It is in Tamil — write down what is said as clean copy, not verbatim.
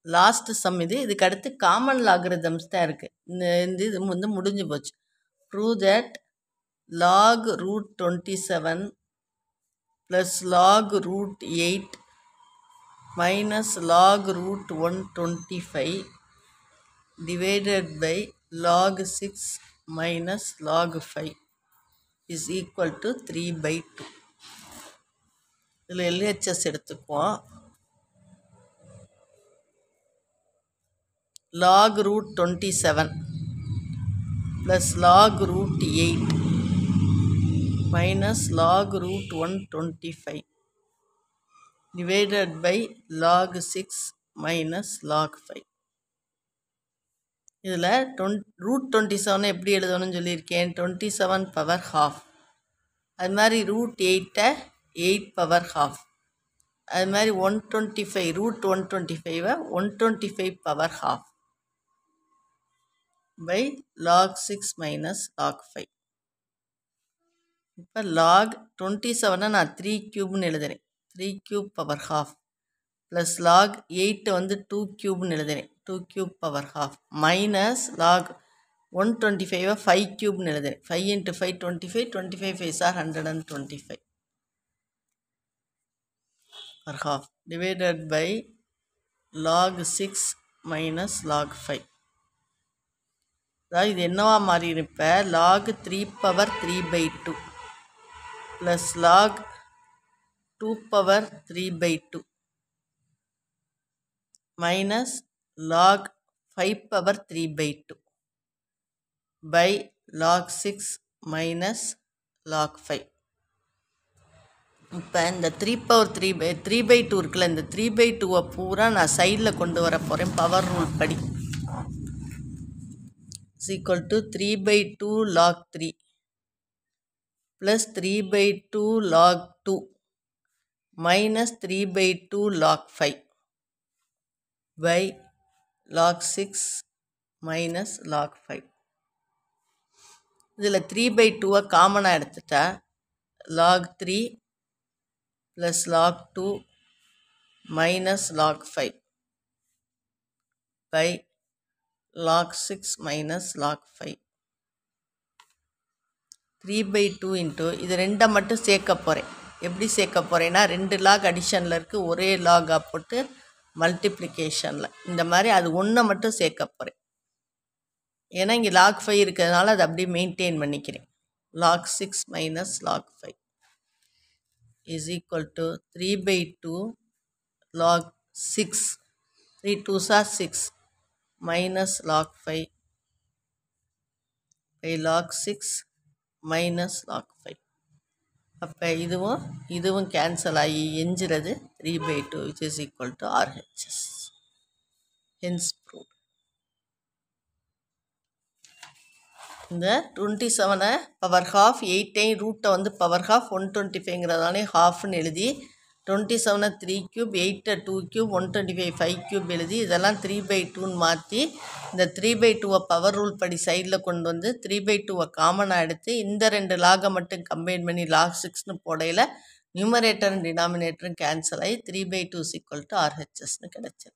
லாஸ்ட் சம் இதுக்கு அடுத்து காமன் லாகரிதம்ஸ் தான் இருக்குது. இது முடிஞ்சு போச்சு. Prove that log root 27 plus log root 8 minus log root 125 divided by log 6 minus log 5 is equal to 3/2. இதில் LHS எடுத்துக்குவோம். log root 27 plus log root 8 minus log root 125 divided by log 6 minus log 5. இதில் root 27 எப்படி எழுதணும்னு சொல்லியிருக்கேன். 27 பவர் half. அது மாதிரி root 8 8 பவர் half. அது மாதிரி 125 root 125 125 power half by log 6 minus log 5. இப்போ log 27 நான் 3 cube எழுதுறேன். 3 cube power half plus log 8 2 cube எழுதுறேன். 2 cube power half minus log 125 5 cube எழுதுறேன். 5 into 5 25 25 5s are 125 per half divided by log 6 minus log 5. அதாவது இது என்னவா மாறி இருப்ப log 3 power 3/2 plus log 2 power 3/2 minus log 5 power 3/2 by log 6 minus log 5. இப்போ இந்த 3 power 3/2 இருக்குல்ல, இந்த 3/2 பூரா நான் சைடில் கொண்டு வர போகிறேன் பவர் ரூல் படி. is equal to 3/2 log 3 plus 3/2 log 2 minus 3/2 log 5 by log 6 minus log 5. இதில் 3/2 காமனாக எடுத்துட்டா log 3 plus log 2 minus log 5 by log 6 minus log 5. 3/2 into இது ரெண்டை மட்டும் சேர்க்க போகிறேன். எப்படி சேர்க்க போகிறேன்னா 2 லாக் அடிஷனில் இருக்குது, ஒரே லாகாக போட்டு மல்டிப்ளிகேஷனில் இந்த மாதிரி அது ஒன்றை மட்டும் சேர்க்க போகிறேன். ஏன்னா இங்கே log 5 இருக்கிறதுனால அதை அப்படியே மெயின்டைன் பண்ணிக்கிறேன். log 6 minus log 5 is equal to 3/2 log 6 3 2s are 6 minus log 5 by log 6 minus log 5. அப்போ இதுவும் கேன்சல் ஆகி எஞ்சிறது 3/2 which is equal to RHS. Hence proved. இந்த 27 பவர் ஹாஃப் 8 ரூட்டை பவர் ஹாஃப் 125ங்கிறதாலே ஹாஃப்னு எழுதி 27 3 cube 8 2 cube 125 5 cube எழுதி இதெல்லாம் 3/2ன்னு மாற்றி இந்த 3/2 பவர் ரூல் படி சைடில் கொண்டு வந்து 3/2 காமனாக எடுத்து இந்த 2 லாகை மட்டும் கம்பைன் பண்ணி log 6ன்னு போடையில் நியூமரேட்டரும் டினாமினேட்டரும் கேன்சல் ஆகி 3/2 is equal to RHSன்னு கிடச்சிது.